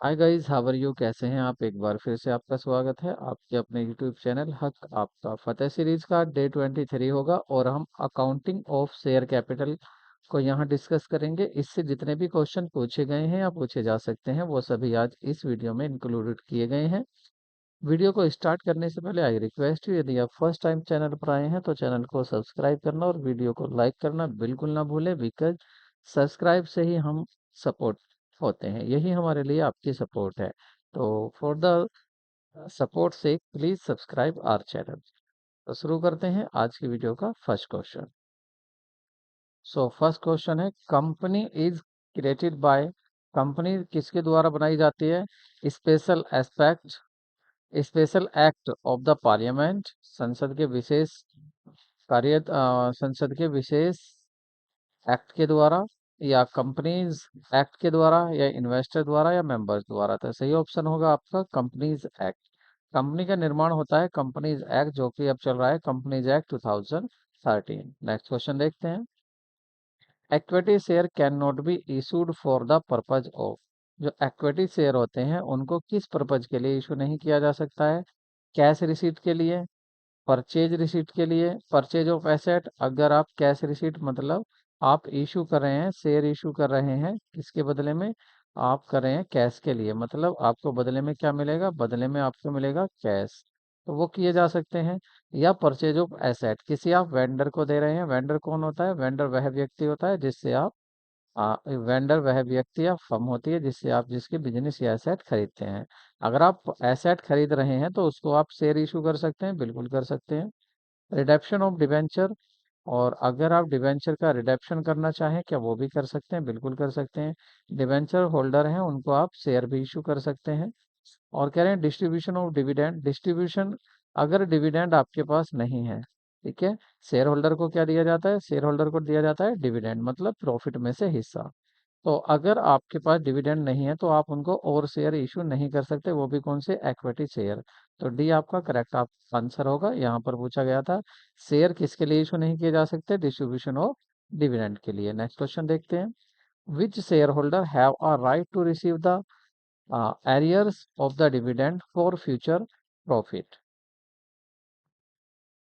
Hi guys, how are you? कैसे हैं आप? एक बार फिर से आपका स्वागत है आपके अपने यूट्यूब चैनल हक आपका फतेह सीरीज का डे 23 होगा और हम अकाउंटिंग ऑफ शेयर कैपिटल को यहाँ डिस्कस करेंगे। इससे जितने भी क्वेश्चन पूछे गए हैं या पूछे जा सकते हैं वो सभी आज इस वीडियो में इंक्लूडेड किए गए हैं। वीडियो को स्टार्ट करने से पहले आई रिक्वेस्ट यू, यदि आप फर्स्ट टाइम चैनल पर आए हैं तो चैनल को सब्सक्राइब करना और वीडियो को लाइक करना बिल्कुल ना भूलें, बिकॉज सब्सक्राइब से ही हम सपोर्ट होते हैं, यही हमारे लिए आपकी सपोर्ट है। तो फॉर द सपोर्ट से प्लीज सब्सक्राइब आवर चैनल। तो शुरू करते हैं आज की वीडियो का first question. So first question है, company is created by. Company किसके द्वारा बनाई जाती है? Special aspect special act of the parliament, संसद के विशेष कार्य संसद के विशेष एक्ट के द्वारा, या कंपनीज एक्ट के द्वारा, या इन्वेस्टर द्वारा, या मेंबर्स द्वारा। तो सही ऑप्शन होगा आपका कंपनीज एक्ट। कंपनी का निर्माण होता है कंपनीज एक्ट, जो कि अब चल रहा है कंपनीज एक्ट 2013। नेक्स्ट क्वेश्चन देखते हैं। Equity share can not be issued for the purpose of. जो इक्विटी शेयर होते हैं उनको किस पर्पज के लिए इशू नहीं किया जा सकता है? कैश रिसीट के लिए, परचेज रिसीट के लिए, परचेज ऑफ एसेट। अगर आप कैश रिसीट मतलब आप इशू कर रहे हैं, शेयर इशू कर रहे हैं, किसके बदले में? आप कर रहे हैं कैश के लिए, मतलब आपको बदले में क्या मिलेगा? बदले में आपको मिलेगा कैश। तो वो किए जा सकते हैं। या परचेज ऑफ एसेट, किसी आप वेंडर को दे रहे हैं। वेंडर कौन होता है? वेंडर वह व्यक्ति होता है जिससे आप वेंडर वह व्यक्ति या फर्म होती है जिससे आप जिसके बिजनेस या एसेट खरीदते हैं। अगर आप एसेट खरीद रहे हैं तो उसको आप शेयर इशू कर सकते हैं, बिल्कुल कर सकते हैं। रिडेप्शन ऑफ डिवेंचर, और अगर आप डिवेंचर का रिडेप्शन करना चाहें, क्या वो भी कर सकते हैं? बिल्कुल कर सकते हैं। डिवेंचर होल्डर हैं उनको आप शेयर भी इशू कर सकते हैं। और कह रहे हैं डिस्ट्रीब्यूशन ऑफ डिविडेंड। डिस्ट्रीब्यूशन, अगर डिविडेंड आपके पास नहीं है, ठीक है, शेयर होल्डर को क्या दिया जाता है? शेयर होल्डर को दिया जाता है डिविडेंड, मतलब प्रॉफिट में से हिस्सा। तो अगर आपके पास डिविडेंड नहीं है तो आप उनको और शेयर इशू नहीं कर सकते, वो भी कौन से? Equity share. तो डी आपका करेक्ट आप आंसर होगा। यहाँ पर पूछा गया था शेयर किसके लिए इशू नहीं किए जा सकते? डिस्ट्रीब्यूशन ऑफ डिविडेंड के लिए। नेक्स्ट क्वेश्चन देखते हैं। Which shareholder have a right to receive the arrears of the dividend for future profit?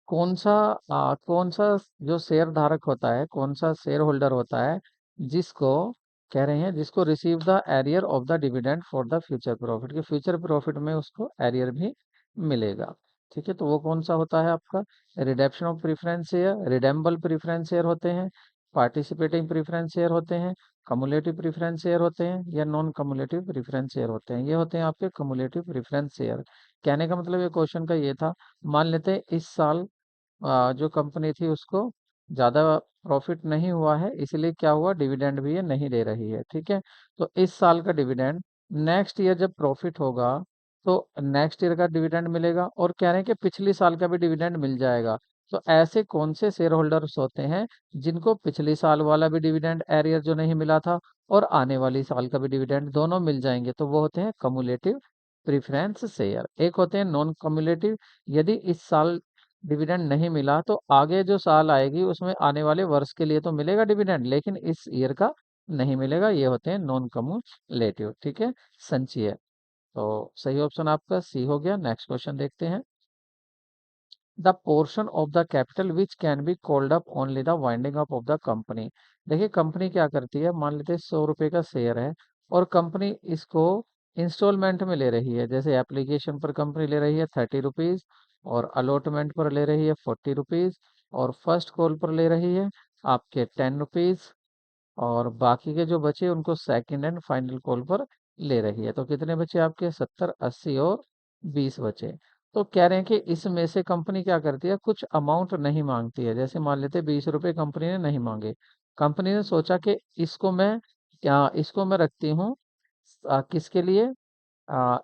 कौन सा जो शेयर धारक होता है, कौन सा शेयर होल्डर होता है जिसको कह रहे हैं, जिसको receive the arrear of the dividend for the future profit, के फ्यूचर प्रॉफिट में उसको एरियर भी मिलेगा। ठीक है, तो वो कौन सा होता है आपका? Redemption of preference share, redeemable preference share होते हैं, पार्टिसिपेटिंग प्रीफरेंस शेयर होते हैं, कमुलेटिव प्रीफरेंस शेयर होते हैं, या नॉन कमुलेटिव प्रीफरेंस शेयर होते हैं। ये होते हैं आपके कमुलेटिव प्रीफरेंस शेयर। कहने का मतलब ये क्वेश्चन का ये था, मान लेते हैं इस साल जो कंपनी थी उसको ज़्यादा प्रॉफिट नहीं हुआ है, इसलिए क्या हुआ? डिविडेंड भी ये नहीं दे रही है। ठीक है, तो इस साल का डिविडेंड नेक्स्ट ईयर जब प्रॉफिट होगा तो नेक्स्ट ईयर का डिविडेंड मिलेगा, और कह रहे हैं कि पिछली साल का भी डिविडेंड मिल जाएगा। तो ऐसे कौन से शेयर होल्डर्स होते हैं जिनको पिछली साल वाला भी डिविडेंड एरियर जो नहीं मिला था और आने वाली साल का भी डिविडेंड दोनों मिल जाएंगे? तो वो होते हैं कमुलेटिव प्रीफरेंस शेयर। एक होते हैं नॉन कमुलेटिव, यदि इस साल डिविडेंड नहीं मिला तो आगे जो साल आएगी उसमें आने वाले वर्ष के लिए तो मिलेगा डिविडेंड, लेकिन इस ईयर का नहीं मिलेगा। ये होते हैं नॉन कम्युलेटिव। ठीक है, संचयी। तो सही ऑप्शन आपका सी हो गया। नेक्स्ट क्वेश्चन देखते हैं। The portion of the capital which can be called up only the winding up of the company. देखिए कंपनी क्या करती है, मान लेते हैं 100 रुपए का शेयर है और कंपनी इसको इंस्टॉलमेंट में ले रही है। जैसे एप्लीकेशन पर कंपनी ले रही है 30 रुपीज, और अलॉटमेंट पर ले रही है 40 रुपीज, और फर्स्ट कॉल पर ले रही है आपके 10 रुपीज, और बाकी के जो बचे उनको सेकंड एंड फाइनल कॉल पर ले रही है। तो कितने बचे आपके? 70, 80 और 20 बचे। तो कह रहे हैं कि इसमें से कंपनी क्या करती है, कुछ अमाउंट नहीं मांगती है। जैसे मान लेते 20 रुपए कंपनी ने नहीं मांगे, कंपनी ने सोचा कि इसको मैं रखती हूँ किसके लिए?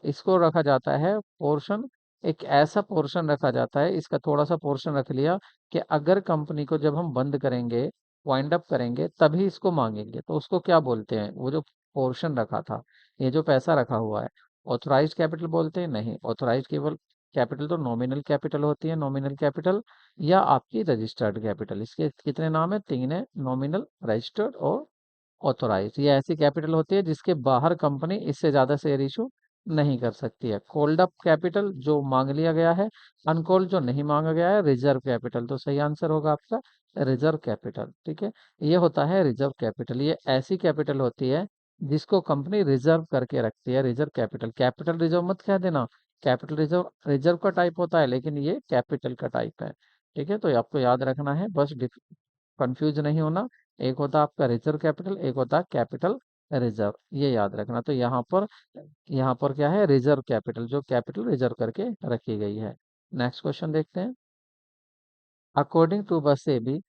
इसको रखा जाता है पोर्शन, एक ऐसा पोर्शन रखा जाता है, इसका थोड़ा सा पोर्शन रख लिया कि अगर कंपनी को जब हम बंद करेंगे, वाइंड अप करेंगे, तभी इसको मांगेंगे। तो उसको क्या बोलते हैं? वो जो पोर्शन रखा था, ये जो पैसा रखा हुआ है, ऑथोराइज कैपिटल बोलते हैं? नहीं, ऑथोराइज केवल कैपिटल तो नॉमिनल कैपिटल होती है, नॉमिनल कैपिटल, या आपकी रजिस्टर्ड कैपिटल। इसके कितने नाम है? 3 है, नॉमिनल, रजिस्टर्ड और ऑथोराइज। ये ऐसी कैपिटल होती है जिसके बाहर कंपनी इससे ज्यादा शेयर इशू नहीं कर सकती है। कॉल्ड अप कैपिटल जो मांग लिया गया है, अनकॉल्ड जो नहीं मांगा गया है, रिजर्व कैपिटल। तो सही आंसर होगा आपका रिजर्व कैपिटल। ठीक है, ये होता है रिजर्व कैपिटल। ये ऐसी कैपिटल होती है जिसको कंपनी रिजर्व करके रखती है, रिजर्व कैपिटल। कैपिटल रिजर्व मत कह देना, कैपिटल रिजर्व रिजर्व का टाइप होता है, लेकिन ये कैपिटल का टाइप है। ठीक है, तो ये आपको याद रखना है, बस कंफ्यूज नहीं होना। एक होता है आपका रिजर्व कैपिटल, एक होता है कैपिटल रिजर्व, ये याद रखना। तो यहाँ पर क्या है, रिजर्व कैपिटल, जो कैपिटल रिजर्व करके रखी गई है। नेक्स्ट क्वेश्चन देखते हैं। According to SEBI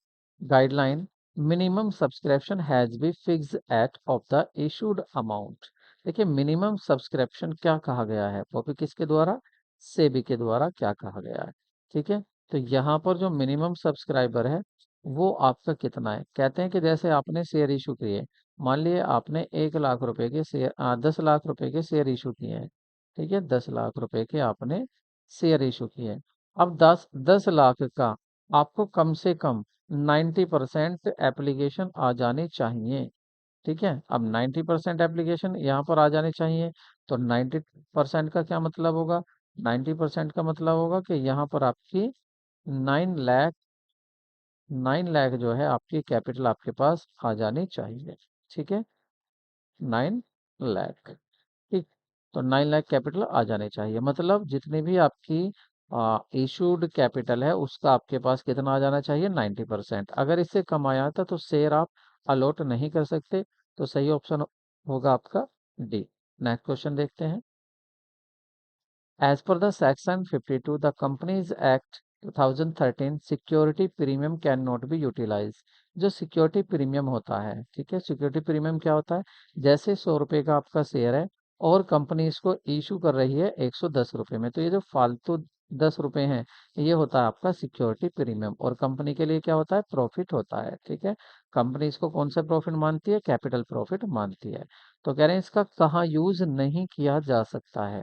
guideline, minimum subscription has be fixed at of the issued amount. देखिए, मिनिमम सब्सक्रिप्शन क्या कहा गया है, वो भी किसके द्वारा, सेबी के द्वारा क्या कहा गया है। ठीक है, तो यहाँ पर जो मिनिमम सब्सक्राइबर है वो आपका कितना है, कहते हैं कि जैसे आपने शेयर इशू किए, मान लिए आपने 1 लाख रुपए के शेयर 10 लाख रुपए के शेयर इशू किए हैं। ठीक है, 10 लाख रुपए के आपने शेयर इशू किए हैं। अब 10 लाख का आपको कम से कम 90% एप्लीकेशन आ जानी चाहिए। ठीक है, अब 90% एप्लीकेशन यहाँ पर आ जानी चाहिए, तो 90% का क्या मतलब होगा, 90% का मतलब होगा कि यहाँ पर आपकी 9 लाख, 9 लाख जो है आपकी कैपिटल आपके पास आ जानी चाहिए। ठीक है, 9 लाख। ठीक, तो 9 लाख कैपिटल आ जानी चाहिए, मतलब जितनी भी आपकी इशूड कैपिटल है उसका आपके पास कितना आ जाना चाहिए, 90%। अगर इससे कम आया था तो शेयर आप अलॉट नहीं कर सकते। तो सही ऑप्शन होगा आपका डी। नेक्स्ट क्वेश्चन देखते हैं। As per the Section 52, the Companies Act 2013, security premium can not be utilise. जो सिक्योरिटी प्रीमियम होता है, ठीक है, सिक्योरिटी प्रीमियम क्या होता है, जैसे 100 रुपए का आपका शेयर है और कंपनी इसको इशू कर रही है 110 रुपए में, तो ये जो फालतू 10 रुपए हैं, ये होता है आपका सिक्योरिटी प्रीमियम, और कंपनी के लिए क्या होता है, प्रॉफिट होता है। ठीक है, कंपनी इसको कौन सा प्रॉफिट मानती है, कैपिटल प्रॉफिट मानती है। तो कह रहे हैं इसका कहाँ यूज नहीं किया जा सकता है।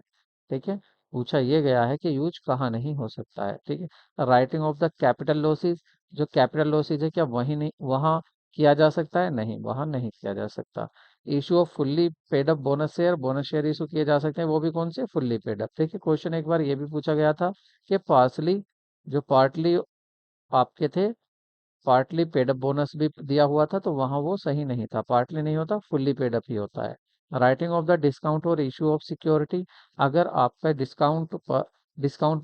ठीक है, पूछा ये गया है कि यूज कहाँ नहीं हो सकता है। ठीक है, writing of the capital losses, जो कैपिटल लॉसेज है क्या वही नहीं वहाँ किया जा सकता है, नहीं वहाँ नहीं किया जा सकता। Issue off fully paid up bonus share issue किए जा सकते हैं, वो भी कौन से, फुल्ली पेड अप। ठीक है, क्वेश्चन एक बार ये भी पूछा गया था कि पार्सली, जो पार्टली आपके थे, पार्टली पेड अप बोनस भी दिया हुआ था, तो वहां वो सही नहीं था, पार्टली नहीं होता, फुल्ली पेड अप ही होता है। राइटिंग ऑफ द डिस्काउंट और इशू ऑफ सिक्योरिटी, अगर आपका डिस्काउंट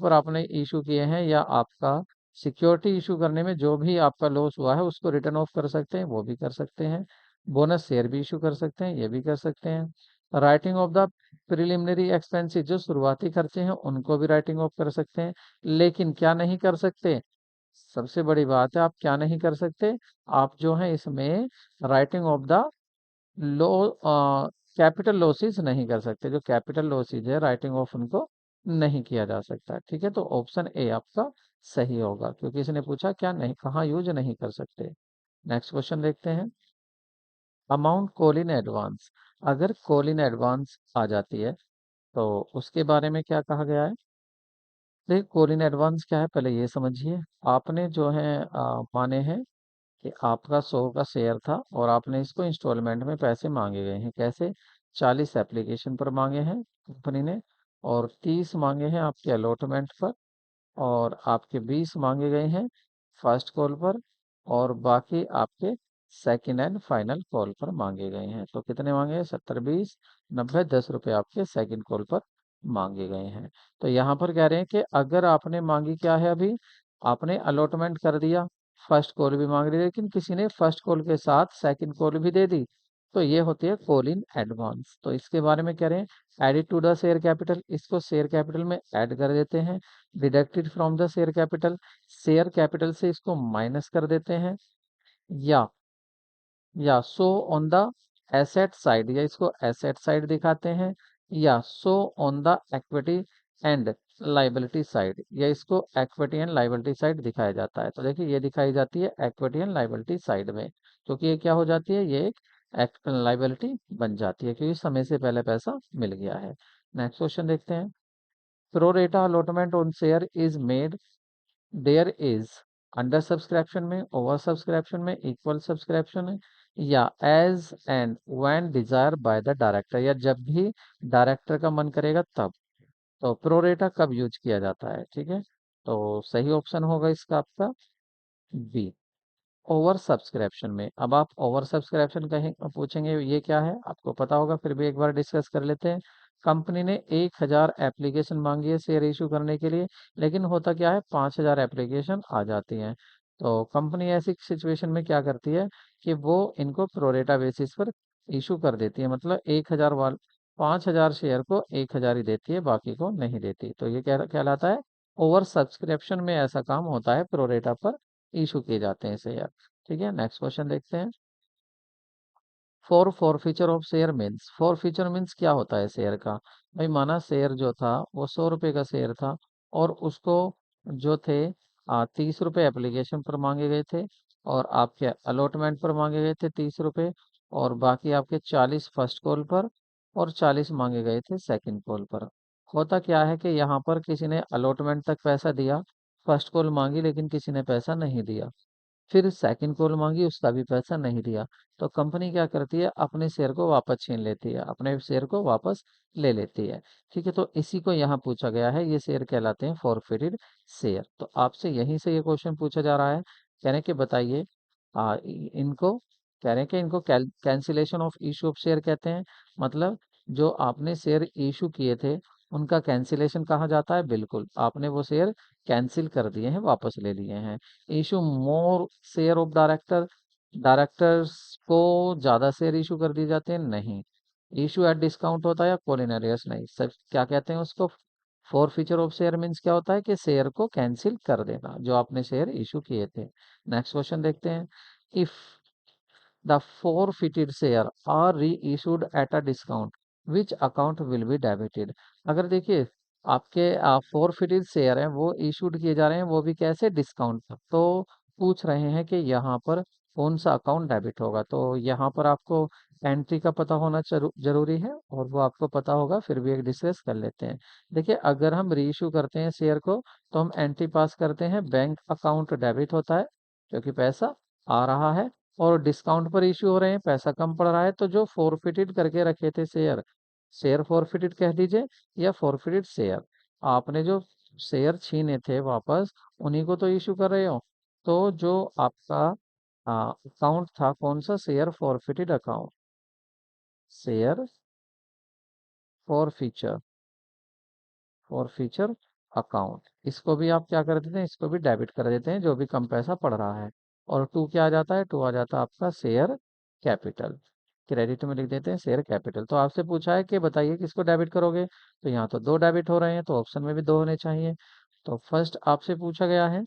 पर आपने इशू किए हैं या आपका सिक्योरिटी इशू करने में जो भी आपका लॉस हुआ है उसको रिटर्न ऑफ कर सकते हैं, वो भी कर सकते हैं। बोनस शेयर भी इशू कर सकते हैं, ये भी कर सकते हैं। Writing of the preliminary expenses, जो शुरुआती खर्चे हैं उनको भी राइटिंग ऑफ कर सकते हैं। लेकिन क्या नहीं कर सकते, सबसे बड़ी बात है, आप क्या नहीं कर सकते, आप जो है इसमें writing of the low capital losses नहीं कर सकते। जो कैपिटल लॉसेस है राइटिंग ऑफ उनको नहीं किया जा सकता। ठीक है, तो ऑप्शन ए आपका सही होगा, क्योंकि इसने पूछा क्या नहीं, कहाँ यूज नहीं कर सकते। नेक्स्ट क्वेश्चन देखते हैं। अमाउंट कॉल इन एडवांस, अगर कॉल इन एडवांस आ जाती है तो उसके बारे में क्या कहा गया है। देखिए, कॉल इन एडवांस क्या है, पहले ये समझिए। आपने जो है माने हैं कि आपका 100 का शेयर था और आपने इसको इंस्टॉलमेंट में पैसे मांगे गए हैं, कैसे, 40 एप्लीकेशन पर मांगे हैं कंपनी ने, और 30 मांगे हैं आपके अलॉटमेंट पर, और आपके 20 मांगे गए हैं फर्स्ट कॉल पर, और बाकी आपके सेकंड एंड फाइनल कॉल पर मांगे गए हैं। तो कितने मांगे हैं, 70 20 90 10 रुपए आपके सेकंड कॉल पर मांगे गए हैं। तो यहाँ पर कह रहे हैं कि अगर आपने मांगी क्या है, अभी आपने अलॉटमेंट कर दिया, फर्स्ट कॉल भी मांग रही, लेकिन किसी ने फर्स्ट कॉल के साथ सेकंड कॉल भी दे दी, तो ये होती है कॉल इन एडवांस। तो इसके बारे में कह रहे हैं added to the share capital, इसको शेयर कैपिटल में ऐड कर देते हैं। Deducted from the share capital से इसको माइनस कर देते हैं, या show on the asset side, या इसको एसेट साइड दिखाते हैं, या show on the equity and liability side, या इसको इक्विटी एंड लाइबिलिटी साइड दिखाया जाता है। तो देखिए ये दिखाई जाती है इक्विटी एंड लाइबिलिटी साइड में, क्योंकि ये क्या हो जाती है, ये एक लाइबिलिटी बन जाती है, क्योंकि समय से पहले पैसा मिल गया है। नेक्स्ट क्वेश्चन देखते हैं। Pro rata allotment on share is made there is, under subscription में, ओवर सब्सक्रिप्शन में, इक्वल सब्सक्रिप्शन है, या as and when desire by the director, या जब भी डायरेक्टर का मन करेगा तब। तो प्रोरेटा कब यूज किया जाता है, ठीक है। तो सही ऑप्शन होगा इसका आपका बी, ओवर सब्सक्रिप्शन में। अब आप ओवर सब्सक्रिप्शन कहें पूछेंगे ये क्या है, आपको पता होगा, फिर भी एक बार डिस्कस कर लेते हैं। कंपनी ने 1,000 एप्लीकेशन मांगी है शेयर इशू करने के लिए, लेकिन होता क्या है 5,000 एप्लीकेशन आ जाती हैं। तो कंपनी ऐसी सिचुएशन में क्या करती है कि वो इनको प्रोरेटा बेसिस पर इशू कर देती है, मतलब 1,000 वाल 5,000 शेयर को 1,000 ही देती है, बाकी को नहीं देती। तो ये क्या कहलाता है, ओवर सब्सक्रिप्शन में ऐसा काम होता है, प्रोरेटा पर इशू किए जाते हैं शेयर। ठीक है, नेक्स्ट क्वेश्चन देखते हैं। For of share means, for means क्या होता है शेयर का। भाई माना शेयर जो था वो 100 रुपये का शेयर था, और उसको जो थे 30 रुपये एप्लीकेशन पर मांगे गए थे, और आपके अलॉटमेंट पर मांगे गए थे 30 रुपये, और बाकी आपके 40 फर्स्ट कॉल पर और 40 मांगे गए थे सेकंड कॉल पर। होता क्या है कि यहाँ पर किसी ने अलॉटमेंट तक पैसा दिया, फर्स्ट कॉल मांगी लेकिन किसी ने पैसा नहीं दिया, फिर सेकंड कॉल मांगी उसका भी पैसा नहीं दिया। तो कंपनी क्या करती है, अपने शेयर को वापस छीन लेती है, अपने शेयर को वापस ले लेती है। ठीक है, तो इसी को यहाँ पूछा गया है, ये शेयर कहलाते हैं फॉरफिटेड शेयर। तो आपसे यहीं से ये क्वेश्चन पूछा जा रहा है, कह रहे हैं कि बताइए इनको, कह रहे हैं कि इनको cancellation of issue of share कहते हैं। मतलब जो आपने शेयर इशू किए थे उनका कैंसिलेशन कहा जाता है, बिल्कुल आपने वो शेयर कैंसिल कर दिए हैं, वापस ले लिए हैं। Issue more share of director, directors को ज्यादा शेयर इशू कर दिए जाते हैं, नहीं। इशू एट डिस्काउंट होता है या कॉल एरियर्स, नहीं। सब क्या कहते हैं उसको, four feature of share means क्या होता है कि शेयर को कैंसिल कर देना जो आपने शेयर इशू किए थे। नेक्स्ट क्वेश्चन देखते हैं। If the forfeited share are reissued at a discount, which account will be debited। अगर देखिए आपके forfeited शेयर हैं वो इशूड किए जा रहे हैं, वो भी कैसे, डिस्काउंट पर। तो पूछ रहे हैं कि यहाँ पर कौन सा अकाउंट डेबिट होगा। तो यहाँ पर आपको एंट्री का पता होना जरूरी है, और वो आपको पता होगा, फिर भी एक डिस्कस कर लेते हैं। देखिए अगर हम रीइशू करते हैं शेयर को, तो हम एंट्री पास करते हैं, बैंक अकाउंट डेबिट होता है क्योंकि पैसा आ रहा है, और डिस्काउंट पर इश्यू हो रहे हैं, पैसा कम पड़ रहा है। तो जो फोरफिटेड करके रखे थे शेयर, शेयर फोरफिटेड कह दीजिए या फोरफिटेड शेयर, आपने जो शेयर छीने थे वापस उन्हीं को तो इशू कर रहे हो। तो जो आपका अकाउंट था कौन सा, share forfeited account, share for feature account, इसको भी आप क्या कर देते हैं, इसको भी डेबिट कर देते हैं जो भी कम पैसा पड़ रहा है। और टू क्या आ जाता है, टू आ जाता है आपका शेयर कैपिटल, क्रेडिट में लिख देते हैं शेयर कैपिटल। तो आपसे पूछा है कि बताइए किसको डेबिट करोगे, तो यहाँ तो दो डेबिट हो रहे हैं, तो ऑप्शन में भी दो होने चाहिए। तो फर्स्ट आपसे पूछा गया है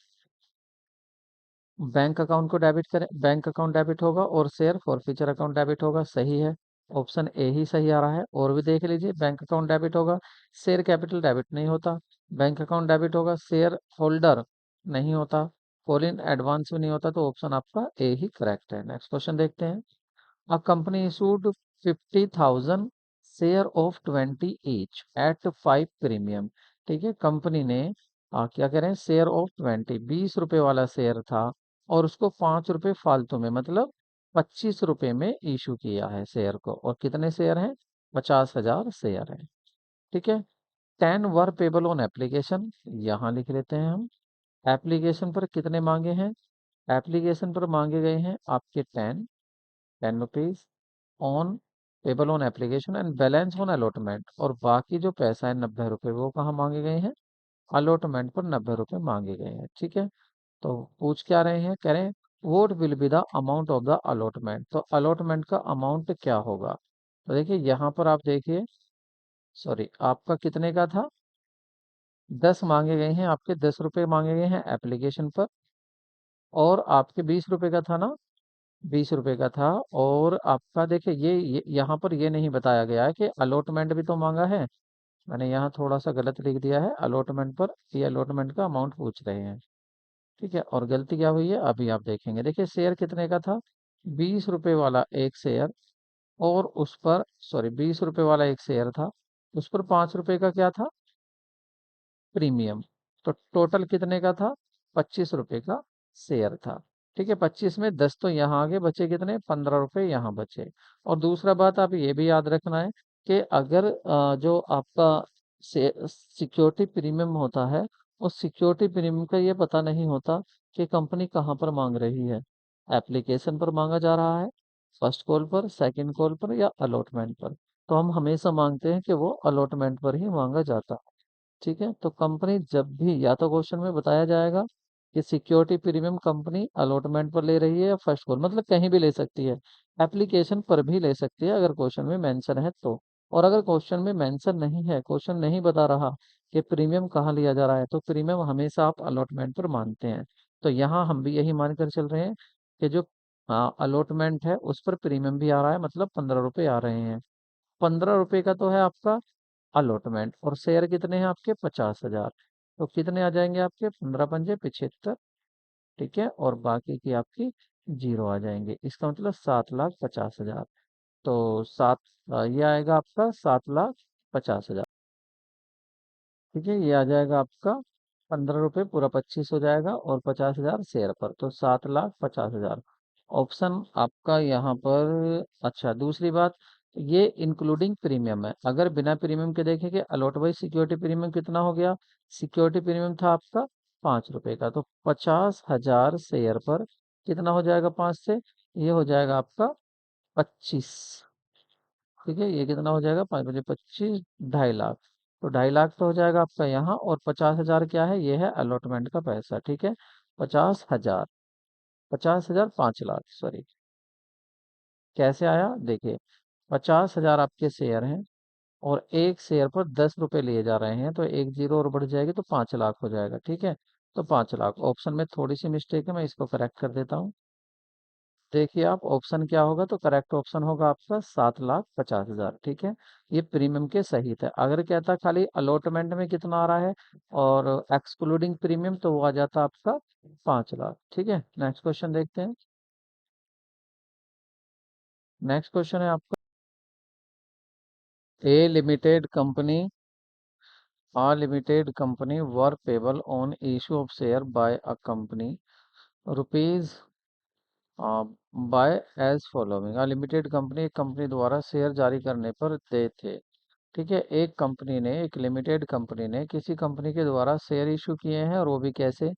बैंक अकाउंट को डेबिट करें, बैंक अकाउंट डेबिट होगा और शेयर फॉरफीचर अकाउंट डेबिट होगा, सही है। ऑप्शन ए ही सही आ रहा है, और भी देख लीजिए, बैंक अकाउंट डेबिट होगा, शेयर कैपिटल डेबिट नहीं होता। बैंक अकाउंट डेबिट होगा, शेयर होल्डर नहीं होता, कॉल इन एडवांस भी नहीं होता। तो ऑप्शन आपका ए ही करेक्ट है। नेक्स्ट क्वेश्चन देखते हैं। A company issued 50,000 share of 20 each eight 5 premium. ठीक है, कंपनी ने क्या कह रहे हैं, शेयर ऑफ 20, 20 रुपए वाला शेयर था, और उसको 5 रुपए फालतू में, मतलब 25 रुपए में इशू किया है शेयर को। और कितने शेयर हैं, 50,000 शेयर हैं। ठीक है, 10 वर पेबल ऑन एप्लीकेशन, यहाँ लिख लेते हैं हम। एप्लीकेशन पर कितने मांगे हैं, एप्लीकेशन पर मांगे गए हैं आपके 10 rupees on payable on application and balance on allotment, और बाकी जो पैसा है 90 रुपये, वो कहाँ मांगे गए हैं, अलॉटमेंट पर 90 रुपये मांगे गए हैं। ठीक है, तो पूछ क्या रहे हैं, कह रहे हैं vote will be the amount of the allotment, तो अलॉटमेंट का अमाउंट क्या होगा। तो देखिए यहाँ पर आप देखिए, सॉरी आपका कितने का था, 10 मांगे गए हैं, आपके 10 रुपये मांगे गए हैं एप्लीकेशन पर, और आपके 20 रुपये का था ना, 20 रुपये का था। और आपका देखिए ये यहाँ पर ये नहीं बताया गया है कि अलॉटमेंट भी तो मांगा है, मैंने यहाँ थोड़ा सा गलत लिख दिया है, अलॉटमेंट पर ये अलॉटमेंट का अमाउंट पूछ रहे हैं। ठीक है, और गलती क्या हुई है अभी आप देखेंगे। देखिए शेयर कितने का था, 20 रुपये वाला एक शेयर, और उस पर, सॉरी 20 रुपये वाला एक शेयर था, उस पर 5 रुपये का क्या था, प्रीमियम। तो टोटल कितने का था, 25 रुपये का शेयर था। ठीक है, 25 में 10 तो यहाँ आगे बचे, कितने, 15 रुपए यहाँ बचे। और दूसरा बात आप ये भी याद रखना है कि अगर जो आपका सिक्योरिटी प्रीमियम होता है, उस सिक्योरिटी प्रीमियम का ये पता नहीं होता कि कंपनी कहाँ पर मांग रही है। एप्लीकेशन पर मांगा जा रहा है, फर्स्ट कॉल पर, सेकंड कॉल पर, या अलॉटमेंट पर। तो हम हमेशा मांगते हैं कि वो अलॉटमेंट पर ही मांगा जाता है। ठीक है, तो कंपनी जब भी, या तो क्वेश्चन में बताया जाएगा कि सिक्योरिटी प्रीमियम कंपनी अलॉटमेंट पर ले रही है या फर्स्ट कॉल, मतलब कहीं भी ले सकती है, एप्लीकेशन पर भी ले सकती है अगर क्वेश्चन में मेंशन है तो। और अगर क्वेश्चन में मेंशन नहीं है, क्वेश्चन नहीं बता रहा कि प्रीमियम कहाँ लिया जा रहा है, तो प्रीमियम हमेशा आप अलॉटमेंट पर मानते हैं। तो यहाँ हम भी यही मानकर चल रहे हैं कि जो अलॉटमेंट है उस पर प्रीमियम भी आ रहा है, मतलब 15 रुपये आ रहे हैं। 15 रुपये का तो है आपका अलॉटमेंट, और शेयर कितने हैं आपके, 50,000। तो कितने आ जाएंगे आपके, 15 पंजे 75। ठीक है, और बाकी की आपकी जीरो आ जाएंगे, इसका मतलब 7,50,000। तो ये आएगा आपका 7,50,000। ठीक है, ये आ जाएगा आपका 15 रुपये, पूरा 25 हो जाएगा, और 50,000 शेयर पर, तो 7,50,000 ऑप्शन आपका यहाँ पर। अच्छा, दूसरी बात, ये इंक्लूडिंग प्रीमियम है। अगर बिना प्रीमियम के देखेंगे, अलॉट वाइज सिक्योरिटी प्रीमियम कितना हो गया, सिक्योरिटी प्रीमियम था आपका 5 रुपए का, तो 50,000 शेयर पर कितना हो जाएगा, 5 से, ये हो जाएगा आपका 25। ठीक है, ये कितना हो जाएगा, 5 बजे 25, 2.5 लाख। तो 2.5 लाख तो हो जाएगा आपका यहाँ, और 50,000 क्या है, ये है अलॉटमेंट का पैसा। ठीक है, 50,000, 50,000, 5 लाख, सॉरी। कैसे आया, देखिए, 50,000 आपके शेयर हैं, और एक शेयर पर 10 रुपए लिए जा रहे हैं, तो एक जीरो और बढ़ जाएगी, तो 5 लाख हो जाएगा। ठीक है, तो 5 लाख, ऑप्शन में थोड़ी सी मिस्टेक है, मैं इसको करेक्ट कर देता हूँ। देखिए आप, ऑप्शन क्या होगा, तो करेक्ट ऑप्शन होगा आपका 7,50,000। ठीक है, ये प्रीमियम के सहित है। अगर कहता खाली अलॉटमेंट में कितना आ रहा है और एक्सक्लूडिंग प्रीमियम, तो वो आ जाता आपका 5 लाख। ठीक है, नेक्स्ट क्वेश्चन देखते हैं। नेक्स्ट क्वेश्चन है आपका, a limited company, a limited company were payable on issue of share by a company rupees by as following. Limited company, एक कंपनी द्वारा शेयर जारी करने पर दे थे। ठीक है, एक कंपनी ने, एक लिमिटेड कंपनी ने किसी कंपनी के द्वारा शेयर इशू किए हैं, और वो भी कैसे,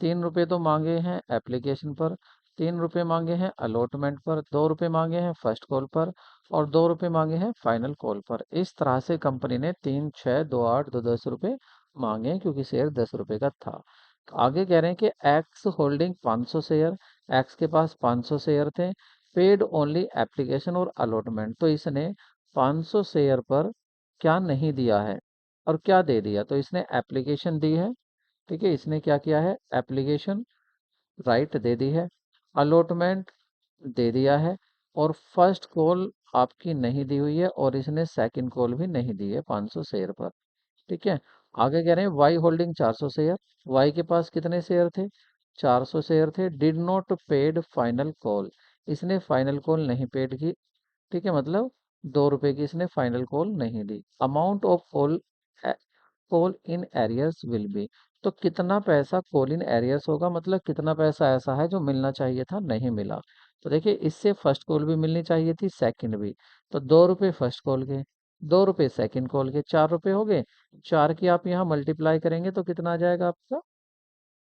3 रुपए तो मांगे हैं एप्लीकेशन पर, 3 रुपए मांगे हैं अलॉटमेंट पर, 2 रुपए मांगे हैं फर्स्ट कॉल पर, और 2 रुपए मांगे हैं फाइनल कॉल पर। इस तरह से कंपनी ने 3, 6, 2, 8, 2, 10 रुपए मांगे, क्योंकि शेयर 10 रुपए का था। आगे कह रहे हैं कि एक्स होल्डिंग 500 शेयर, एक्स के पास 500 शेयर थे, पेड ओनली एप्लीकेशन और अलॉटमेंट। तो इसने 500 शेयर पर क्या नहीं दिया है, और क्या दे दिया, तो इसने एप्लीकेशन दी है। ठीक है, इसने क्या किया है, एप्लीकेशन राइट दे दी है, अलॉटमेंट दे दिया है, और फर्स्ट कॉल आपकी नहीं दी हुई है, और इसने सेकंड कॉल भी नहीं दी है 500 शेयर पर। ठीक है, आगे कह रहे हैं वाई होल्डिंग 400 शेयर, वाई के पास कितने शेयर थे, 400 शेयर थे, did not paid final call, इसने फाइनल कॉल नहीं पेड की। ठीक है, मतलब 2 रुपए की इसने फाइनल कॉल नहीं दी। Amount of call, call in arrears will be, तो कितना पैसा कॉल इन एरियर्स होगा, मतलब कितना पैसा ऐसा है जो मिलना चाहिए था नहीं मिला। तो देखिए, इससे फर्स्ट कॉल भी मिलनी चाहिए थी, सेकंड भी। तो 2 रुपए फर्स्ट कॉल के, 2 रुपए सेकंड कॉल के, 4 रुपए हो गए। 4 की आप यहाँ मल्टीप्लाई करेंगे तो कितना आ जाएगा आपका,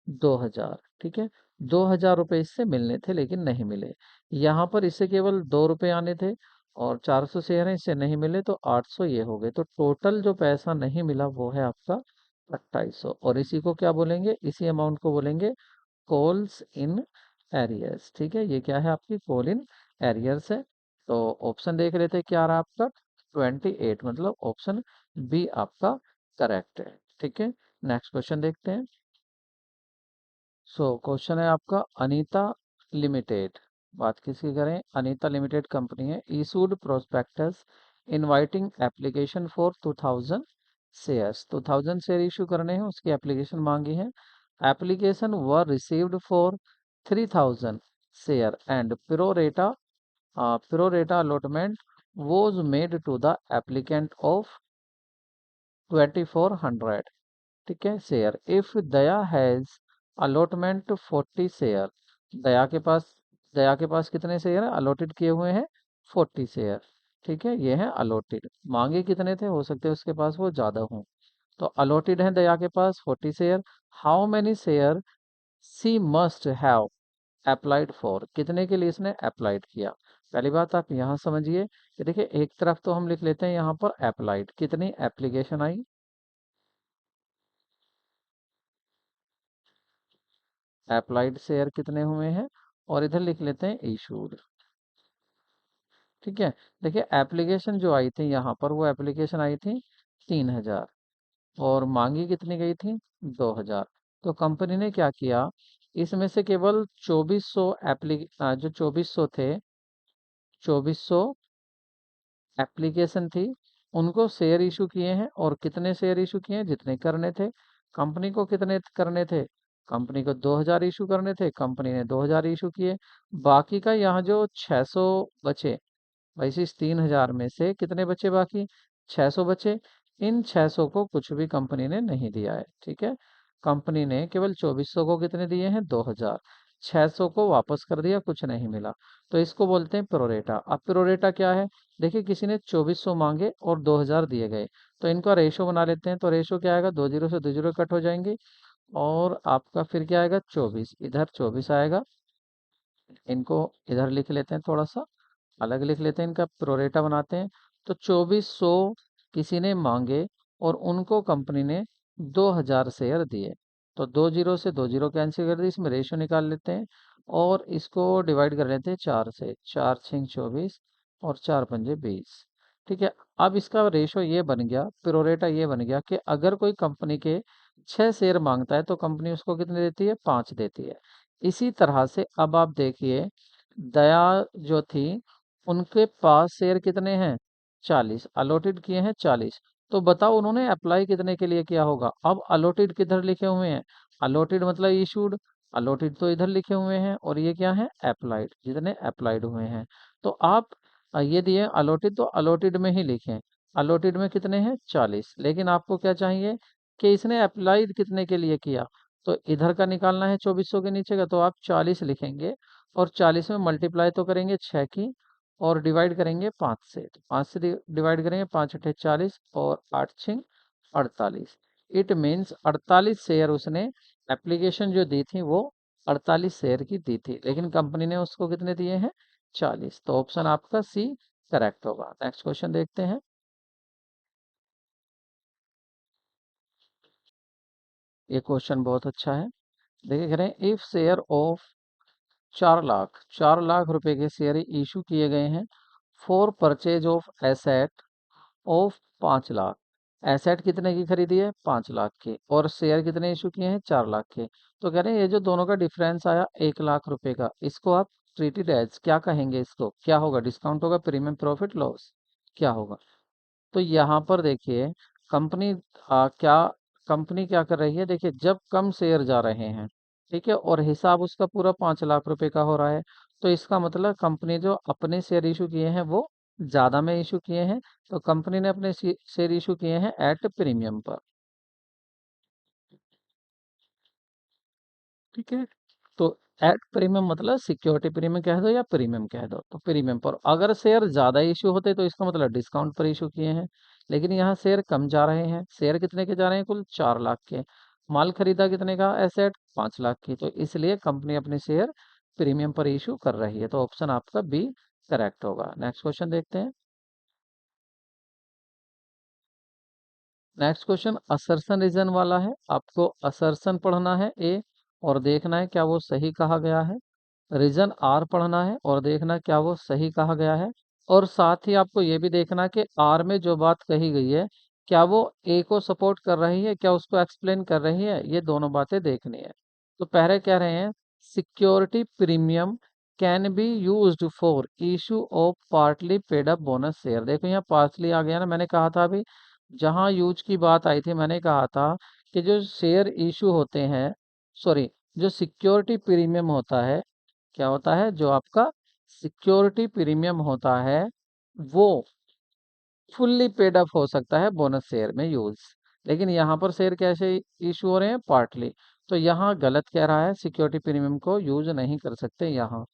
2,000। ठीक है, 2,000 रुपये इससे मिलने थे लेकिन नहीं मिले। यहाँ पर इससे केवल 2 रुपए आने थे, और 400 शेयर हैं, इससे नहीं मिले, तो 800 ये हो गए। तो टोटल जो पैसा नहीं मिला वो है आपका 2,800, और इसी को क्या बोलेंगे, इसी अमाउंट को बोलेंगे कॉल्स इन एरियर्स। ठीक है, ये क्या है, आपकी कॉल इन एरियर्स है। तो ऑप्शन देख लेते हैं क्या आ रहा है आपका, 28, मतलब ऑप्शन बी आपका करेक्ट है। ठीक है, नेक्स्ट क्वेश्चन देखते हैं। सो क्वेश्चन है आपका, अनीता लिमिटेड, बात किसकी करें, अनीता लिमिटेड कंपनी है, issued prospectus inviting application for 2,000 shares, 2,000 share issue करने हैं, उसकी एप्लीकेशन मांगी है। Application were received for 3,000 share and pro rata allotment was made to the applicant of 2,400। ठीक है, share, if Daya has allotment 40 share, Daya के पास दया के पास कितने शेयर है अलॉटेड किए हुए हैं? 40 शेयर। ठीक है, ये है अलॉटेड। मांगे कितने थे, हो सकते हैं उसके पास वो ज्यादा हों। तो अलॉटेड है दया के पास 40 share. How many share she must have applied for, कितने के लिए इसने अप्लाइड किया? पहली बात आप यहाँ समझिए कि देखिए एक तरफ तो हम लिख लेते हैं यहाँ पर अप्लाइड, कितनी एप्लीकेशन आई, अप्लाइड शेयर कितने हुए हैं, और इधर लिख लेते हैं इशूड। ठीक है, देखिए एप्लीकेशन जो आई थी यहाँ पर, वो एप्लीकेशन आई थी 3000, और मांगी कितनी गई थी? 2000। तो कंपनी ने क्या किया, इसमें से केवल 2400 जो 2400 थे, 2400 एप्लीकेशन थी, उनको शेयर इशू किए हैं। और कितने शेयर इशू किए हैं? जितने करने थे। कंपनी को कितने करने थे? कंपनी को 2000 इशू करने थे, कंपनी ने 2000 इशू किए। बाकी का यहाँ जो 600 बचे, वैसे इस 3000 में से कितने बचे बाकी? 600 बचे। इन 600 को कुछ भी कंपनी ने नहीं दिया है। ठीक है, कंपनी ने केवल 2400 को कितने दिए हैं? 2000। 600 को वापस कर दिया, कुछ नहीं मिला। तो इसको बोलते हैं प्रोरेटा। अब प्रोरेटा क्या है? देखिए किसी ने 2400 मांगे और 2000 दिए गए, तो इनका रेशो बना लेते हैं। तो रेशो क्या आएगा? 20 से 20 कट हो जाएंगे, और आपका फिर क्या आएगा? 24, इधर 24 आएगा। इनको इधर लिख लेते हैं, थोड़ा सा अलग लिख लेते हैं, इनका प्रोरेटा बनाते हैं। तो 2400 किसी ने मांगे और उनको कंपनी ने 2000 शेयर दिए। तो दो जीरो से दो जीरो कैंसिल कर दी, इसमें रेशियो निकाल लेते हैं और इसको डिवाइड कर लेते हैं 4 से। 4 6 24 और 4 पंजे 20। ठीक है, अब इसका रेशियो ये बन गया, प्रोरेटा ये बन गया कि अगर कोई कंपनी के 6 शेयर मांगता है तो कंपनी उसको कितने देती है? 5 देती है। इसी तरह से अब आप देखिए, दया जो थी, उनके पास शेयर कितने हैं? 40 अलॉटेड किए हैं 40। तो बताओ उन्होंने अप्लाई कितने के लिए किया होगा? अब अलॉटेड किधर लिखे हुए हैं? अलॉटेड मतलब इशूड, अलॉटेड तो इधर लिखे हुए हैं, और ये क्या है? अप्लाइड, जितने अप्लाइड हुए हैं। तो आप ये दिए अलॉटेड, तो अलॉटेड में ही लिखें। अलॉटेड में कितने हैं? 40। लेकिन आपको क्या चाहिए कि इसने अप्लाइड कितने के लिए किया? तो इधर का निकालना है 2400 के नीचे का, तो आप 40 लिखेंगे, और 40 में मल्टीप्लाई तो करेंगे 6 की, और डिवाइड करेंगे 5 से। तो 5 से डिवाइड करेंगे, 5 अठे 40 और 8 छिंग 48। इट मीन्स 48 शेयर उसने, एप्लीकेशन जो दी थी वो 48 शेयर की दी थी, लेकिन कंपनी ने उसको कितने दिए हैं? 40। तो ऑप्शन आपका सी करेक्ट होगा। नेक्स्ट क्वेश्चन देखते हैं। ये क्वेश्चन बहुत अच्छा है। देखिए कह रहे हैं इफ शेयर ऑफ 4 लाख रुपए के शेयर इशू किए गए हैं for purchase of asset of 5 lakh. Asset कितने की खरीदी है? 5 लाख की, और शेयर कितने इशू किए हैं? 4 लाख के। तो कह रहे हैं ये जो दोनों का डिफरेंस आया 1 लाख रुपए का, इसको आप ट्रीटेड एज क्या कहेंगे? इसको क्या होगा? डिस्काउंट होगा? प्रीमियम प्रॉफिट लॉस क्या होगा? तो यहाँ पर देखिए कंपनी क्या कंपनी क्या कर रही है, देखिए जब कम शेयर जा रहे हैं, ठीक है, और हिसाब उसका पूरा 5 लाख रुपए का हो रहा है, तो इसका मतलब कंपनी जो अपने शेयर इशू किए हैं वो ज्यादा में इशू किए हैं। तो कंपनी ने अपने शेयर इशू किए हैं एट प्रीमियम पर। ठीक है, तो एट प्रीमियम मतलब सिक्योरिटी प्रीमियम कह दो या प्रीमियम कह दो, तो प्रीमियम पर। अगर शेयर ज्यादा इशू होते तो इसका मतलब डिस्काउंट पर इशू किए हैं, लेकिन यहाँ शेयर कम जा रहे हैं। शेयर कितने के जा रहे हैं? कुल 4 लाख के। माल खरीदा कितने का? एसेट 5 लाख की, तो इसलिए कंपनी अपने शेयर प्रीमियम पर इशू कर रही है। तो ऑप्शन आपका बी करेक्ट होगा। नेक्स्ट क्वेश्चन देखते हैं। नेक्स्ट क्वेश्चन असर्शन रीजन वाला है। आपको असर्शन पढ़ना है ए, और देखना है क्या वो सही कहा गया है। रीजन आर पढ़ना है और देखना क्या वो सही कहा गया है। और साथ ही आपको ये भी देखना कि आर में जो बात कही गई है, क्या वो ए को सपोर्ट कर रही है, क्या उसको एक्सप्लेन कर रही है, ये दोनों बातें देखनी है। तो पहले कह रहे हैं security premium can be used for issue of partly paid up bonus share. देखो यहाँ पार्टली आ गया ना, मैंने कहा था अभी, जहां यूज की बात आई थी मैंने कहा था कि जो शेयर इशू होते हैं, सॉरी, जो सिक्योरिटी प्रीमियम होता है, क्या होता है? जो आपका सिक्योरिटी प्रीमियम होता है वो फुल्ली पेड अप हो सकता है बोनस शेयर में यूज। लेकिन यहाँ पर शेयर कैसे इशू हो रहे हैं, पार्टली। तो यहाँ गलत कह रहा है, सिक्योरिटी प्रीमियम को यूज नहीं कर सकते यहाँ।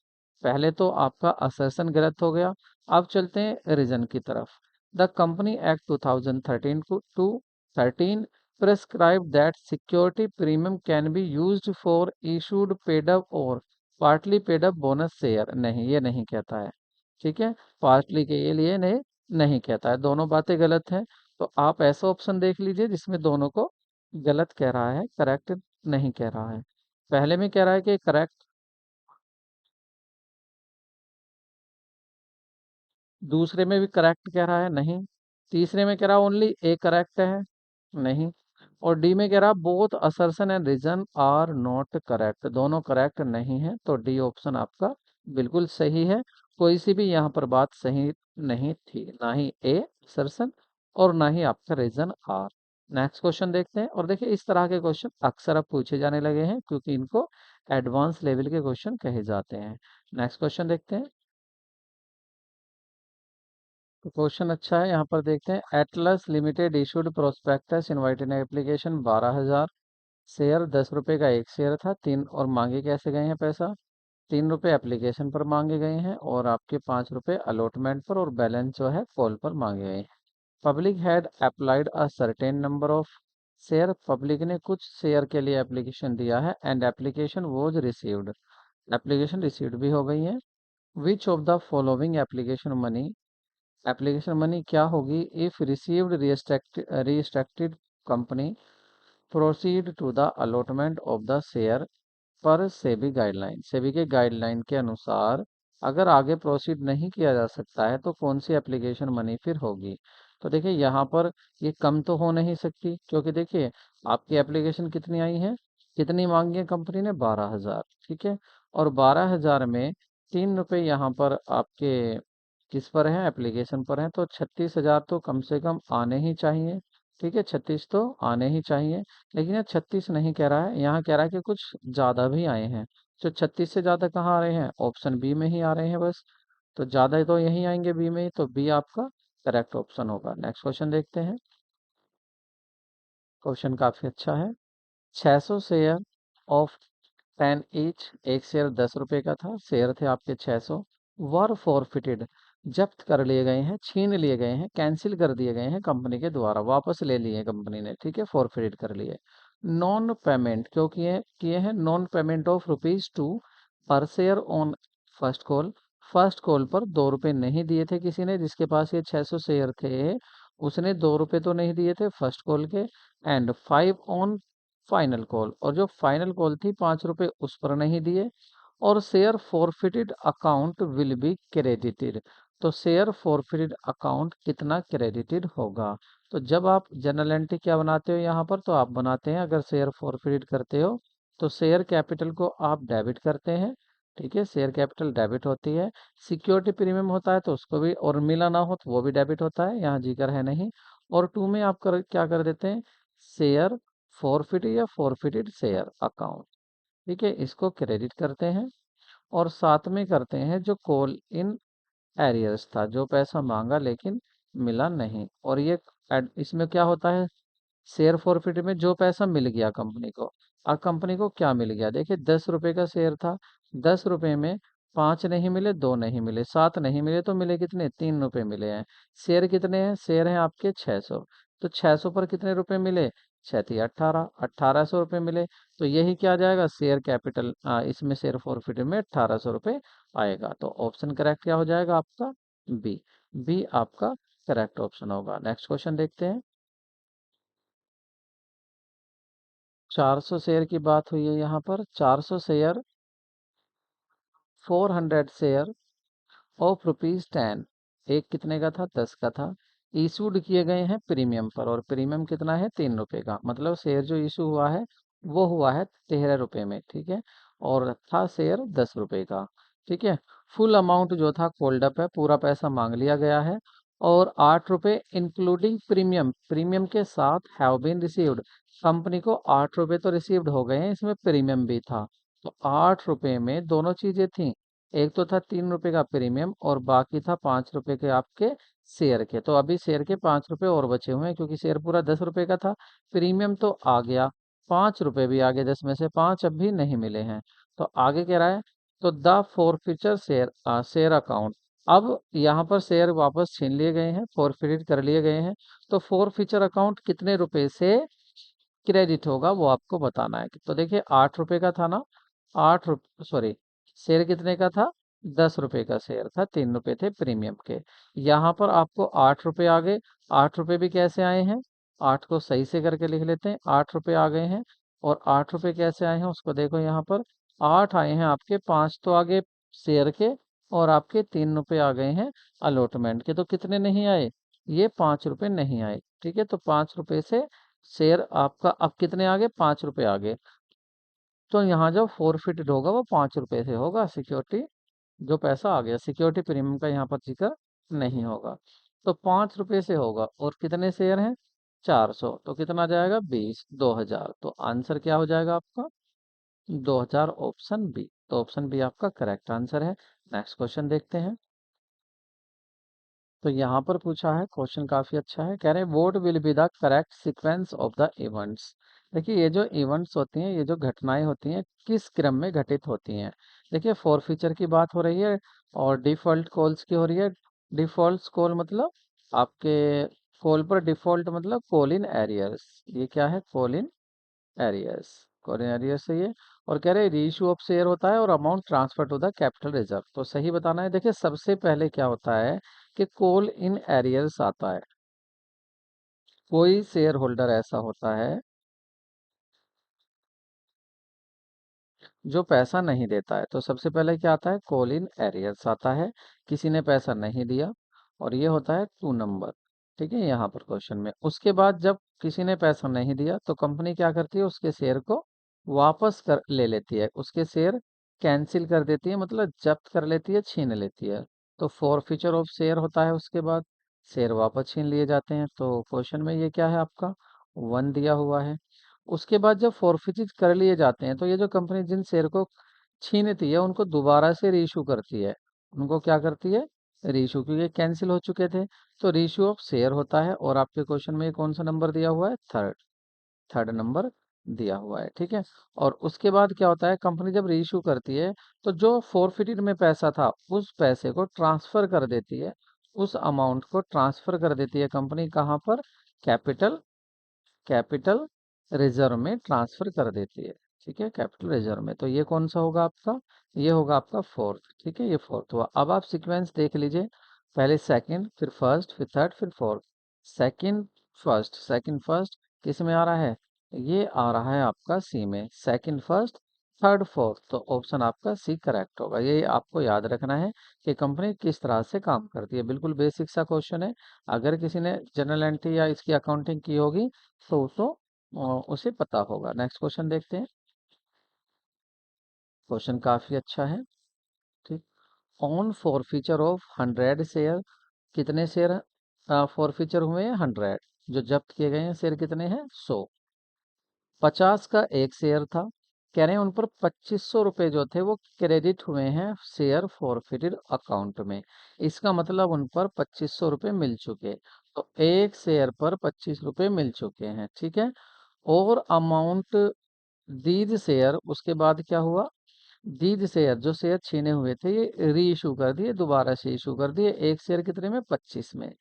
पहले तो आपका असर्शन गलत हो गया। अब चलते हैं रीजन की तरफ। The company act 2013 to 13 prescribed that security premium can be used for issued paid up or partly paid up bonus share। नहीं, ये नहीं कहता है। ठीक है, पार्टली के लिए नहीं, नहीं कहता है, दोनों बातें गलत हैं। तो आप ऐसा ऑप्शन देख लीजिए जिसमें दोनों को गलत कह रहा है, करेक्ट नहीं कह रहा है। पहले में कह रहा है कि करेक्ट, दूसरे में भी करेक्ट कह रहा है, नहीं। तीसरे में कह रहा है ओनली ए करेक्ट है, नहीं। और डी में कह रहा है both assertion and reason are not correct, दोनों करेक्ट नहीं है। तो डी ऑप्शन आपका बिल्कुल सही है। कोई सी भी यहाँ पर बात सही नहीं थी, ना ही ए असर्शन और ना ही आपका रीजन आर। नेक्स्ट क्वेश्चन देखते हैं। और देखिए इस तरह के क्वेश्चन अक्सर अब पूछे जाने लगे हैं क्योंकि इनको एडवांस लेवल के क्वेश्चन कहे जाते हैं। नेक्स्ट क्वेश्चन देखते हैं। तो क्वेश्चन अच्छा है, यहाँ पर देखते हैं। Atlas limited issued prospectus invited application 12,000 share, 10 रुपए का एक शेयर था, तीन और मांगे कैसे गए हैं पैसा, 3 रुपए एप्लीकेशन पर मांगे गए हैं और आपके 5 रुपए अलॉटमेंट पर और बैलेंस जो है कॉल पर मांगे गए हैं। Public had applied a certain number of share, public ने कुछ शेयर के लिए एप्लीकेशन दिया है and application was received, application received भी हो गई है। Which of the following application money, application money क्या होगी if received restricted company proceed to the allotment of the share पर सेबी गाइडलाइन, सेबी के गाइडलाइन के अनुसार अगर आगे प्रोसीड नहीं किया जा सकता है तो कौन सी एप्लीकेशन मनी फिर होगी। तो देखिए यहाँ पर ये कम तो हो नहीं सकती क्योंकि देखिए आपकी एप्लीकेशन कितनी आई है, कितनी मांगी है कंपनी ने, 12,000। ठीक है, और 12,000 में 3 रुपए यहाँ पर आपके किस पर है, एप्लीकेशन पर है, तो 36,000 तो कम से कम आने ही चाहिए। ठीक है, 36 तो आने ही चाहिए। लेकिन ये 36 नहीं कह रहा है, यहाँ कह रहा है कि कुछ ज़्यादा भी आए हैं। तो 36 से ज़्यादा कहाँ आ रहे हैं, ऑप्शन बी में ही आ रहे हैं बस। तो ज़्यादा तो यही आएंगे बी में ही, तो बी आपका करेक्ट ऑप्शन होगा। नेक्स्ट क्वेश्चन देखते हैं। क्वेश्चन काफ़ी अच्छा है। 600 शेयर ऑफ 10 ईच, एक शेयर 10 रुपए का था, शेयर थे आपके 600, वर फॉरफिटेड, जब्त कर लिए गए हैं, छीन लिए गए हैं, कैंसिल कर दिए गए हैं कंपनी के द्वारा, वापस ले लिए कंपनी ने। ठीक है, फॉरफिटेड कर लिए। नॉन पेमेंट क्यों किए किए हैं, नॉन पेमेंट ऑफ रुपीज 2 पर share on first call, first call पर 2 रुपए नहीं दिए थे किसी ने, जिसके पास ये 600 शेयर थे उसने 2 रुपए तो नहीं दिए थे फर्स्ट कॉल के। एंड 5 ऑन फाइनल कॉल, और जो फाइनल कॉल थी 5 रुपए उस पर नहीं दिए। और share forfeited account will be credited, तो शेयर फॉरफिटेड अकाउंट कितना क्रेडिटेड होगा। तो जब आप जनरल एंट्री क्या बनाते हो यहाँ पर, तो आप बनाते हैं अगर शेयर फॉरफिटेड करते हो तो शेयर कैपिटल को आप डेबिट करते हैं। ठीक है, शेयर कैपिटल डेबिट होती है। सिक्योरिटी प्रीमियम होता है तो उसको भी, और मिला ना हो तो वो भी डेबिट होता है, यहाँ जिक्र है नहीं। और टू में आप क्या कर देते हैं, शेयर फॉरफिट या फॉरफिटेड शेयर अकाउंट। ठीक है, इसको क्रेडिट करते हैं। और साथ में करते हैं जो कॉल इन एरियर्स था, जो पैसा मांगा लेकिन मिला नहीं। और ये इसमें क्या होता है, शेयर फॉरफिट में जो पैसा मिल गया कंपनी को, और कंपनी को क्या मिल गया, देखिए 10 रुपए का शेयर था, 10 रुपए में 5 नहीं मिले, 2 नहीं मिले, 7 नहीं मिले, तो मिले कितने, 3 रुपए मिले हैं। शेयर कितने हैं, शेयर हैं आपके 600, तो 600 पर कितने रुपए मिले, 6 × 18, 1800 रुपये मिले। तो यही क्या आ जाएगा, शेयर कैपिटल, इसमें शेयर फॉरफिट में 1800 रुपये आएगा। तो ऑप्शन करेक्ट क्या हो जाएगा आपका, बी, बी आपका करेक्ट ऑप्शन होगा। नेक्स्ट क्वेश्चन देखते हैं। 400 शेयर की बात हुई है यहाँ पर, 400 शेयर, 400 शेयर ऑफ रुपीज 10, एक कितने का था, 10 का था, इशूड किए गए हैं प्रीमियम पर, और प्रीमियम कितना है, 3 रुपए का, मतलब शेयर जो इशू हुआ है वो हुआ है 13 रुपए में। ठीक है, और था शेयर 10 रुपए का। ठीक है, फुल अमाउंट जो था कोल्ड अप है, पूरा पैसा मांग लिया गया है। और 8 रुपए इंक्लूडिंग प्रीमियम, प्रीमियम के साथ हैव बीन रिसीव्ड, कंपनी को 8 रुपए तो रिसीव्ड हो गए हैं, इसमें प्रीमियम भी था। तो 8 रुपए में दोनों चीजें थी, एक तो था 3 रुपए का प्रीमियम और बाकी था 5 रुपए के आपके शेयर के। तो अभी शेयर के 5 रुपए और बचे हुए हैं, क्योंकि शेयर पूरा 10 रुपए का था। प्रीमियम तो आ गया, 5 रुपए भी आगे, 10 में से 5 अब भी नहीं मिले हैं। तो आगे कह रहा है, तो द फॉरफीचर शेयर अकाउंट। अब यहाँ पर शेयर वापस छीन लिए गए हैं, फॉरफिटेड कर लिए गए हैं। तो फॉरफीचर अकाउंट कितने रुपए से क्रेडिट होगा वो आपको बताना है। तो देखिए 8 रुपए का था ना, 8 रुपये, सॉरी, शेयर कितने का था, 10 रुपए का शेयर था, 3 रुपए थे प्रीमियम के। यहाँ पर आपको 8 रुपए आ गए। 8 रुपए भी कैसे आए हैं, 8 को सही से करके लिख लेते हैं, 8 रुपए आ गए हैं। और 8 रुपए कैसे आए हैं उसको देखो, यहाँ पर 8 आए हैं आपके, 5 तो आगे शेयर के, और आपके 3 रुपए आ गए हैं अलॉटमेंट के। तो कितने नहीं आए, ये 5 रुपए नहीं आए। ठीक है, तो 5 रुपए से शेयर आपका अब कितने आ गए, 5 रुपए आ गए। तो यहाँ जो फोरफिटेड होगा वो 5 रुपए से होगा, सिक्योरिटी जो पैसा आ गया, सिक्योरिटी प्रीमियम का यहाँ पर जिक्र नहीं होगा। तो 5 रुपए से होगा, और कितने शेयर हैं, 400, तो कितना आ जाएगा, 20, 2000। तो आंसर क्या हो जाएगा आपका, 2000, ऑप्शन बी। तो ऑप्शन बी आपका करेक्ट आंसर है। नेक्स्ट क्वेश्चन देखते हैं। तो यहाँ पर पूछा है, क्वेश्चन काफी अच्छा है। कह रहे हैं what will be the correct sequence of the events. देखिए ये जो इवेंट्स होती हैं, ये जो घटनाएं होती हैं, किस क्रम में घटित होती हैं। देखिए फॉर फीचर की बात हो रही है, और डिफॉल्ट कॉल्स की हो रही है। डिफॉल्ट कॉल मतलब आपके कॉल पर डिफॉल्ट मतलब कॉल इन एरियर्स। ये क्या है, call in arrears, call in arrears से ये। और कह रहे हैं रीइशू ऑफ शेयर होता है और amount transfer to the capital reserve. तो सही बताना है। देखिए सबसे पहले क्या होता है कि कॉल इन एरियर्स आता है। कोई शेयर होल्डर ऐसा होता है जो पैसा नहीं देता है, तो सबसे पहले क्या आता है, कॉल इन एरियर्स आता है। किसी ने पैसा नहीं दिया, और ये होता है 2 नंबर। ठीक है, यहाँ पर क्वेश्चन में। उसके बाद जब किसी ने पैसा नहीं दिया तो कंपनी क्या करती है, उसके शेयर को वापस कर ले लेती है, उसके शेयर कैंसिल कर देती है, मतलब जब्त कर लेती है, छीन लेती है। तो फॉरफीचर ऑफ शेयर होता है। उसके बाद शेयर वापस छीन लिए जाते हैं। तो क्वेश्चन में ये क्या है आपका, 1 दिया हुआ है। उसके बाद जब फॉरफिटेड कर लिए जाते हैं, तो ये जो कंपनी जिन शेयर को छीनती है उनको दोबारा से रीइशू करती है। उनको क्या करती है, रीइशू, क्योंकि कैंसिल हो चुके थे। तो रीइशू ऑफ शेयर होता है। और आपके क्वेश्चन में कौन सा नंबर दिया हुआ है, थर्ड, थर्ड नंबर दिया हुआ है। ठीक है। और उसके बाद क्या होता है, कंपनी जब रीइशू करती है तो जो फॉरफिटेड में पैसा था उस पैसे को ट्रांसफर कर देती है, उस अमाउंट को ट्रांसफर कर देती है कंपनी, कहाँ पर, कैपिटल कैपिटल रिजर्व में ट्रांसफर कर देती है। ठीक है, कैपिटल रिजर्व में। तो ये कौन सा होगा आपका, ये होगा आपका फोर्थ। ठीक है, ये फोर्थ हुआ। अब आप सीक्वेंस देख लीजिए, पहले सेकंड, फिर फर्स्ट, फिर थर्ड, फिर fourth. Second first, second first किस में आ रहा है, ये आ रहा है आपका सी में, सेकंड फर्स्ट, थर्ड फोर्थ। तो ऑप्शन आपका सी करेक्ट होगा। ये आपको याद रखना है कि कंपनी किस तरह से काम करती है। बिल्कुल बेसिक सा क्वेश्चन है। अगर किसी ने जनरल एंट्री या इसकी अकाउंटिंग की होगी तो उसे पता होगा। नेक्स्ट क्वेश्चन देखते हैं। क्वेश्चन काफी अच्छा है। ठीक, ऑन फॉरफीचर ऑफ 100 शेयर, कितने शेयर फॉरफीचर हुए हैं, 100। जो जब्त किए गए हैं शेयर कितने हैं, 100। 50 का एक शेयर था। कह रहे हैं उन पर 2500 रुपये जो थे वो क्रेडिट हुए हैं शेयर फॉरफिटेड अकाउंट में। इसका मतलब उन पर 2500 रुपये मिल चुके। तो एक शेयर पर 25 रुपये मिल चुके हैं। ठीक है। और अमाउंट दीज शेयर, उसके बाद क्या हुआ, दीज शेयर जो शेयर छीने हुए थे ये री इशू कर दिए, दोबारा से इशू कर दिए। एक शेयर कितने में, 25 में।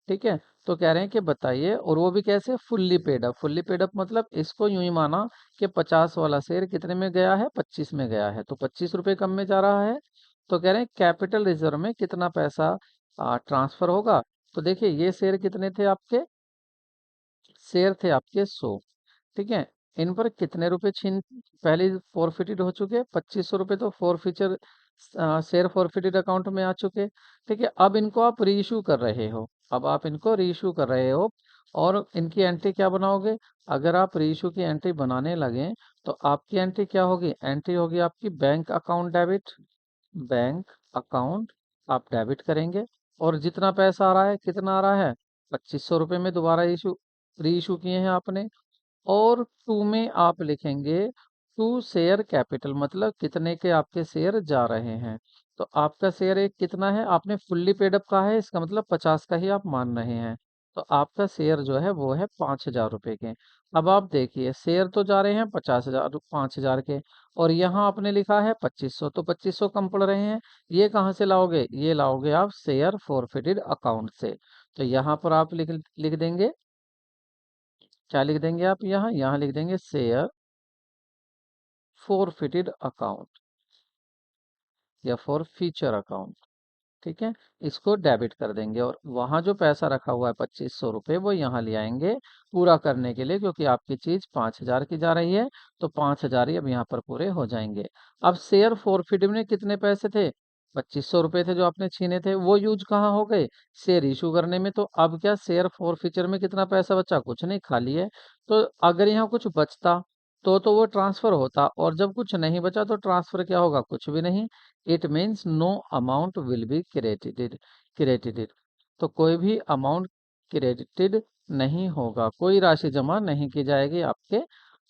ठीक है। तो कह रहे हैं कि बताइए, और वो भी कैसे, fully paid up. Fully paid up मतलब इसको यूं ही माना कि 50 वाला शेयर कितने में गया है, 25 में गया है, तो 25 रुपये कम में जा रहा है। तो कह रहे हैं कैपिटल रिजर्व में कितना पैसा ट्रांसफर होगा। तो देखिए ये शेयर कितने थे आपके, शेयर थे आपके 100। ठीक है। इन पर कितने रुपए छीन, पहले फॉरफिटेड हो चुके, 2500 रुपये तो फॉरफीचर शेयर फॉरफिटेड अकाउंट में आ चुके। ठीक है। अब इनको आप रीइशू कर रहे हो, अब आप इनको रीइशू कर रहे हो, और इनकी एंट्री क्या बनाओगे, अगर आप रीइशू की एंट्री बनाने लगे तो आपकी एंट्री क्या होगी, एंट्री होगी आपकी bank account debit, bank account आप डेबिट करेंगे। और जितना पैसा आ रहा है, कितना आ रहा है, 2500 रुपये में दोबारा इशू री इशू किए हैं आपने। और टू में आप लिखेंगे टू शेयर कैपिटल, मतलब कितने के आपके शेयर जा रहे हैं। तो आपका शेयर एक कितना है, आपने फुल्ली पेडअप कहा है, इसका मतलब 50 का ही आप मान रहे हैं। तो आपका शेयर जो है वो है 5,000 रुपए के। अब आप देखिए शेयर तो जा रहे हैं 50,000 5,000 के, और यहाँ आपने लिखा है 2500, तो 2500 कम पड़ रहे हैं। ये कहाँ से लाओगे, ये लाओगे आप शेयर फॉरफिटेड अकाउंट से। तो यहाँ पर आप लिख लिख देंगे, क्या लिख देंगे आप, यहाँ लिख देंगे शेयर फॉरफिटेड अकाउंट या फॉर फ्यूचर अकाउंट। ठीक है, इसको डेबिट कर देंगे, और वहां जो पैसा रखा हुआ है 2500 रुपये वो यहाँ ले आएंगे पूरा करने के लिए, क्योंकि आपकी चीज 5,000 की जा रही है, तो 5,000 ही अब यहाँ पर पूरे हो जाएंगे। अब शेयर फॉरफिट में कितने पैसे थे, 2500 रुपये थे जो आपने छीने थे, वो यूज कहाँ हो गए, शेयर इशू करने में। तो अब क्या शेयर फॉरफीचर में कितना पैसा बचा, कुछ नहीं, खाली है। तो अगर यहाँ कुछ बचता तो वो ट्रांसफर होता, और जब कुछ नहीं बचा तो ट्रांसफर क्या होगा, कुछ भी नहीं। It means no amount will be credited. तो कोई भी अमाउंट क्रेडिटेड नहीं होगा, कोई राशि जमा नहीं की जाएगी आपके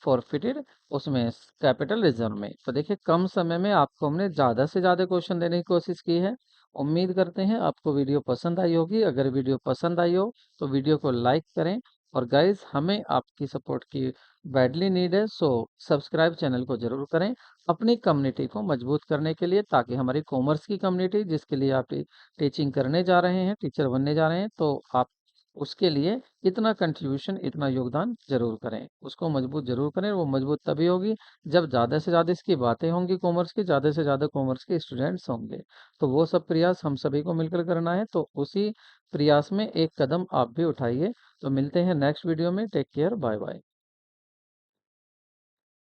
फॉरफिटेड उसमें, कैपिटल रिजर्व में। तो देखिए कम समय में आपको हमने ज़्यादा से ज़्यादा क्वेश्चन देने की कोशिश की है। उम्मीद करते हैं आपको वीडियो पसंद आई होगी। अगर वीडियो पसंद आई हो तो वीडियो को लाइक करें, और गाइज हमें आपकी सपोर्ट की बैडली नीड है, सो सब्सक्राइब चैनल को जरूर करें अपनी कम्युनिटी को मजबूत करने के लिए, ताकि हमारी कॉमर्स की कम्युनिटी जिसके लिए आप टीचिंग करने जा रहे हैं, टीचर बनने जा रहे हैं, तो आप उसके लिए इतना कंट्रीब्यूशन, इतना योगदान जरूर करें, उसको मजबूत जरूर करें। वो मजबूत तभी होगी जब ज़्यादा से ज़्यादा इसकी बातें होंगी, कॉमर्स की ज़्यादा से ज़्यादा कॉमर्स के स्टूडेंट्स होंगे। तो वो सब प्रयास हम सभी को मिलकर करना है, तो उसी प्रयास में एक कदम आप भी उठाइए। तो मिलते हैं नेक्स्ट वीडियो में, टेक केयर, बाय बाय।